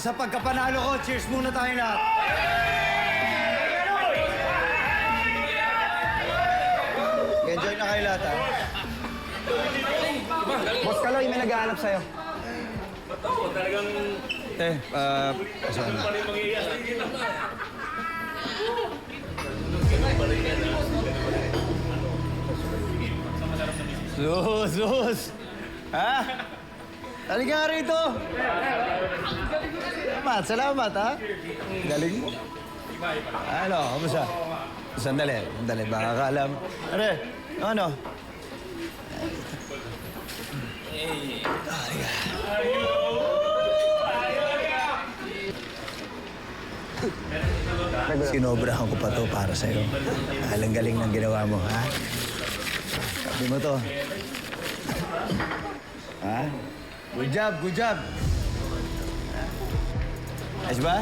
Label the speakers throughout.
Speaker 1: sa pagkapanalo ko. Cheers muna tayo lahat. Enjoy na kayo lahat, ha?
Speaker 2: Boss Kaloy, may naghahanap sa'yo.
Speaker 3: Talagang...
Speaker 1: Saan? Sus! Ha? Halika nga rito. Salamat, ha? Galing mo. Ano, kamusta? Sandali, baka kaalam. Ano? Sinobrahan ko pa to para sa'yo. Galing ng ginawa mo, ha? Sabi mo to. Ha? Good job. Ayos ba?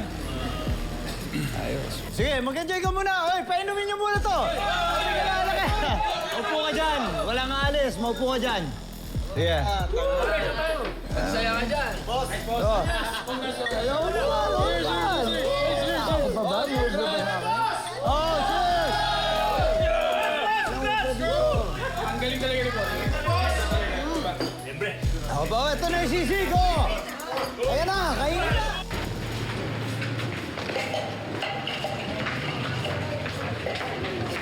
Speaker 1: Ayos. Sige, mag-enjoy ka muna. Oy, painumin niyo muna to. Upo ka dyan. Walang alis. Maupo ka dyan. Sige.
Speaker 4: Saya ka dyan.
Speaker 1: Boss. Ayaw mo naman. Ako pa ba? Oh, cheers!
Speaker 3: Ang galing-galing po.
Speaker 1: Ako ba? Ito na yung sisi ko. Ayan na, kainin na.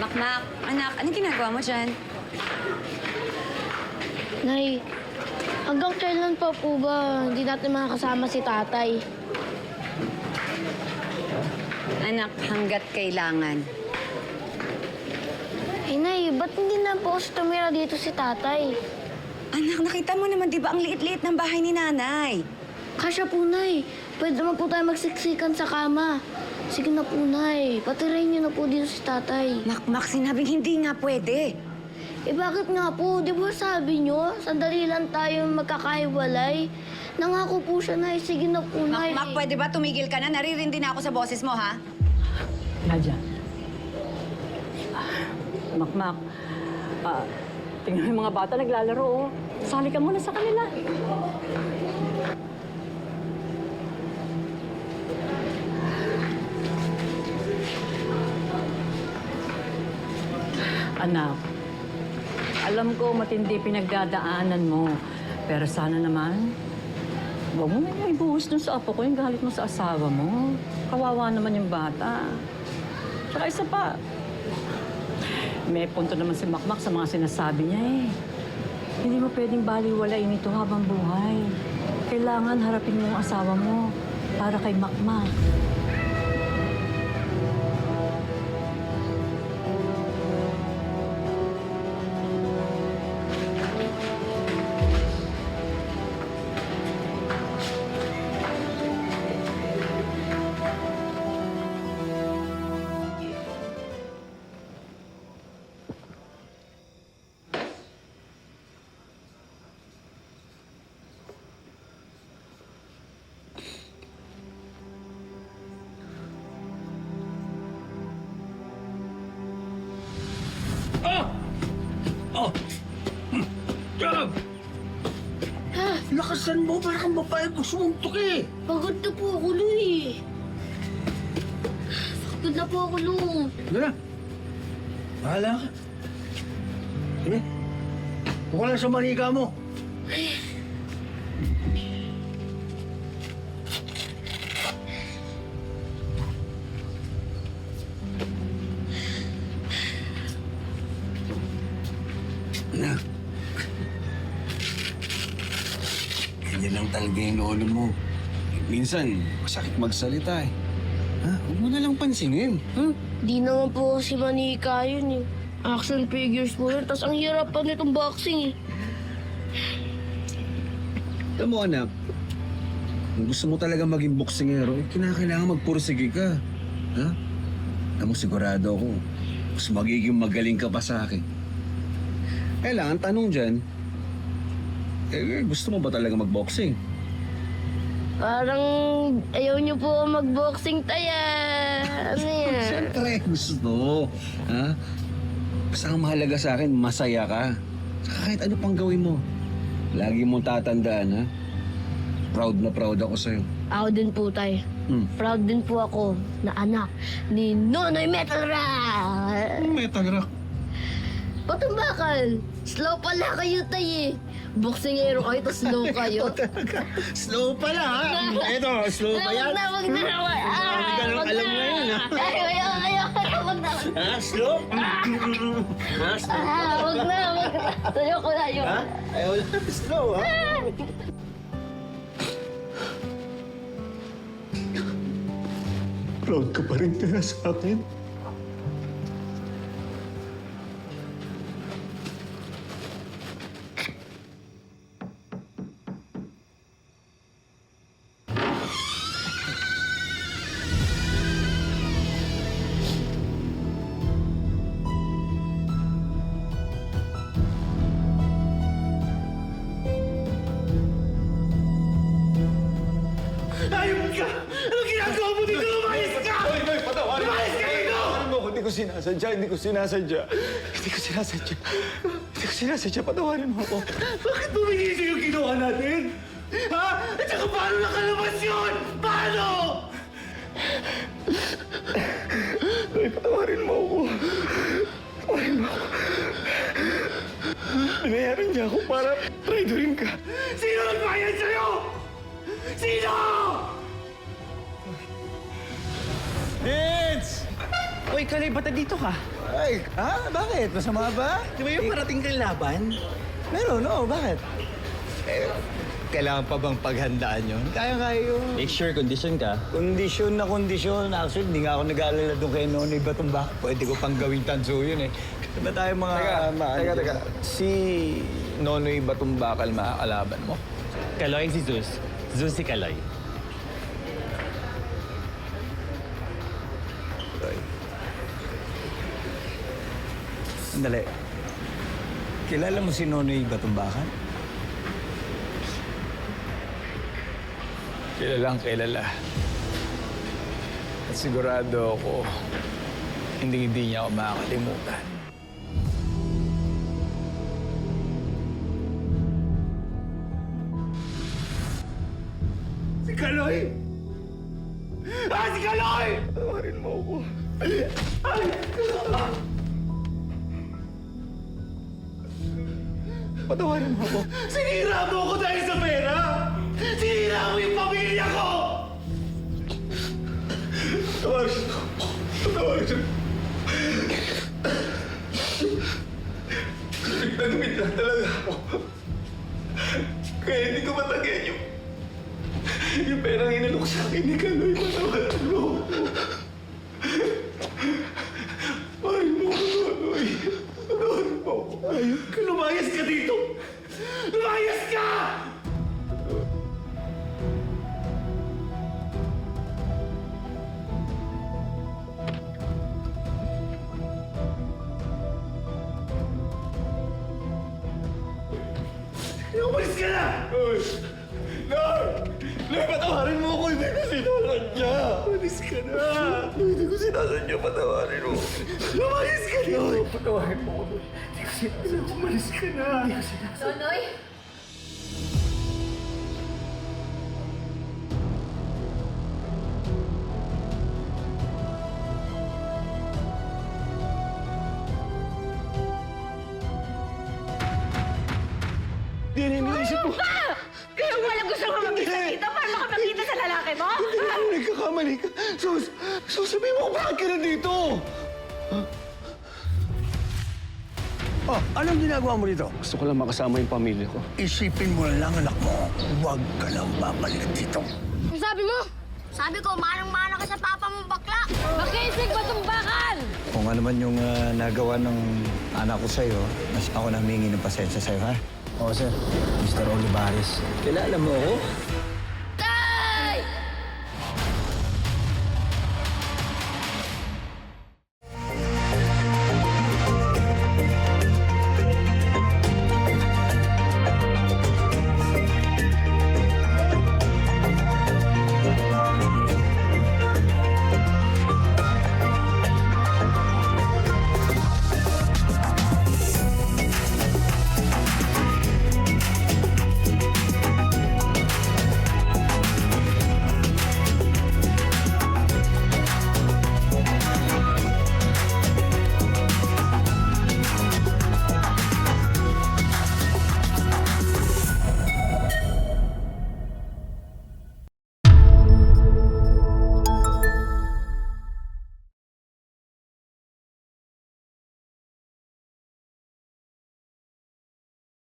Speaker 5: Makmak, anak, anong ginagawa mo dyan?
Speaker 6: Nay, hanggang kailan pa po ba hindi natin makakasama si tatay?
Speaker 5: Anak, hanggat kailangan.
Speaker 6: Eh, Nay, ba't hindi na po kasi tumira dito si tatay?
Speaker 5: Anak, nakita mo naman, di ba, ang liit-liit ng bahay ni nanay?
Speaker 6: Kasya po, Nay. Pwede naman po tayo magsiksikan sa kama. Sige na po, Nay. Patirayin niyo na po dito si tatay.
Speaker 5: Makmak, sinabing hindi nga pwede.
Speaker 6: Eh, bakit nga po? Di ba sabi niyo, sandali lang tayo magkakahiwalay? Nangako po siya, Nay. Sige na po, Nay.
Speaker 5: Makmak, pwede ba tumigil ka na? Naririndi na ako sa boses mo, ha?
Speaker 7: Nadia. Makmak. Tingnan mo yung mga bata naglalaro, oh. Sali ka muna sa kanila. Anak, alam ko matindi pinagdadaanan mo. Pero sana naman, huwag mo na ibuhos dun sa apo ko yung galit mo sa asawa mo. Kawawa naman yung bata. Tsaka isa pa, may punto naman si Makmak sa mga sinasabi niya eh. Hindi mo pwedeng baliwalain ito habang buhay. Kailangan harapin mo ang asawa mo para kay Makmak.
Speaker 4: Lakasan mo, parang babae gusto mong tuki.
Speaker 6: Pagod na po ako, Luy. Pagod na po ako, Lu.
Speaker 4: Gana. Bahala ka. Sige. Buka lang sa manika mo. Anak. Ganyan lang talaga yung lolo mo. Minsan, masakit magsalita eh. Ha? Huwag mo na lang pansinin.
Speaker 6: Di naman po si Manika yun eh. Action figures po yun, tas ang hirap pa nitong boxing eh.
Speaker 4: Alam mo anak, kung gusto mo talaga maging boksingero, eh, kinakailangan magpursige ka. Ha? Alam mo, sigurado ako, mas magiging magaling ka pa sa akin. Kailangan tanong dyan, gusto mo ba talaga magboxing?
Speaker 6: Parang ayaw niyo po mag-boxing taya. Ano yan?
Speaker 4: Siyempre, gusto. Ha? Basta ang mahalaga sa akin, masaya ka. Saka kahit ano pang gawin mo. Lagi mong tatandaan, ha? Proud na proud ako sa'yo.
Speaker 6: Ako din po, tay. Proud din po ako na anak ni Nonoy Metal Rock.
Speaker 4: Metal Rock.
Speaker 6: Patumbakan, slow pala kayo, tay eh. Boksingero kayo, to slow kayo.
Speaker 4: Slow pala, ha? Eto, slow pa yan.
Speaker 6: Wag na.
Speaker 4: Marami ka nang alam na yan, ha?
Speaker 6: Wag na.
Speaker 4: Ha? Slow? Ha? Slow?
Speaker 6: Wag na. Tayo ko na yun.
Speaker 4: Ha? Ayaw lang. Slow, ha? Proud ka pa rin kaya sa akin?
Speaker 3: Ayun ka! Anong ginagawa mo dito? Lumayas ka! Lumayas ka dito!
Speaker 2: Hindi ko sinasadya, hindi ko sinasadya. Hindi ko sinasadya. Hindi ko sinasadya, patawarin mo ako.
Speaker 3: Bakit bumigay sa'yo yung ginawa natin? Ha? At saka paano nakalabas yun? Paano?
Speaker 2: Ay, patawarin mo ako. Patawarin mo ako. Binayaran niya ako para traidorin ka.
Speaker 3: Sino nagbayad sa'yo? Sino?
Speaker 1: Vince!
Speaker 2: Uy, Kaloy, ba't dito ka?
Speaker 1: Ay, ha? Bakit? Masama ba?
Speaker 2: Di ba yung parating kang laban?
Speaker 1: Meron, no. Bakit? Kailangan pa bang paghandaan yun? Kaya-kaya yun.
Speaker 2: Make sure, condition ka.
Speaker 1: Kondisyon na kondisyon. Actually, hindi nga ako nag-aalala doon kay Nonoy Batumbak. Pwede ko pang gawing tanso yun eh. Diba tayo mga...
Speaker 2: Teka. Si Nonoy Batumbakal makakalaban mo?
Speaker 8: Kaloy si Zeus. Zeus si Kaloy.
Speaker 1: Sandali. Kilala mo si Nonoy Batumbakan?
Speaker 2: Kilalang kilala. At sigurado ako, hindi niya ako makakalimutan.
Speaker 3: Si Kaloy! Si Kaloy!
Speaker 2: Patawarin mo ako. Patawarin mo ako.
Speaker 3: Sinira mo ako dahil sa pera! Sinira mo yung pamilya ko!
Speaker 2: Patawarin mo. Patawarin mo. Nagmit lang talaga ako. Kaya hindi ko matagyan yung perang inalok sa akin ni Kaloy. Patawarin mo ako. Patawarin mo ako, Kaloy. Patawarin mo ako.
Speaker 3: Lumayas ka dito! Lumayas ka! Umalis ka na!
Speaker 2: Nay, patawarin mo ako. Hindi ko sinasadya. Umalis ka na. Hindi ko sinasadya. Patawarin mo.
Speaker 3: Lumayas ka na!
Speaker 2: Patawarin mo ako. Hindi ko sinasadya.
Speaker 3: Umalis ka na!
Speaker 6: Nonoy?
Speaker 2: Hindi na iniisip mo.
Speaker 5: Kaya wala gusto mo mag-isa dito para makapagkita sa lalaki mo?
Speaker 2: Nagkakamali ka. Sabihin mo bakit ka nandito?
Speaker 1: Oh, anong ginagawa mo dito?
Speaker 4: Gusto ko lang makasama yung pamilya ko.
Speaker 1: Isipin mo lang, anak mo. Huwag ka lang babalik dito.
Speaker 6: Ang sabi mo? Sabi ko, manang-mana ka sa papa mo bakla. Makisig Batumbakan!
Speaker 1: Kung ano man yung nagawa ng anak ko sa'yo, mas ako nang humingi ng pasensya sa'yo, ha? Oo, sir. Mr. Olivares.
Speaker 2: Kilala mo ako?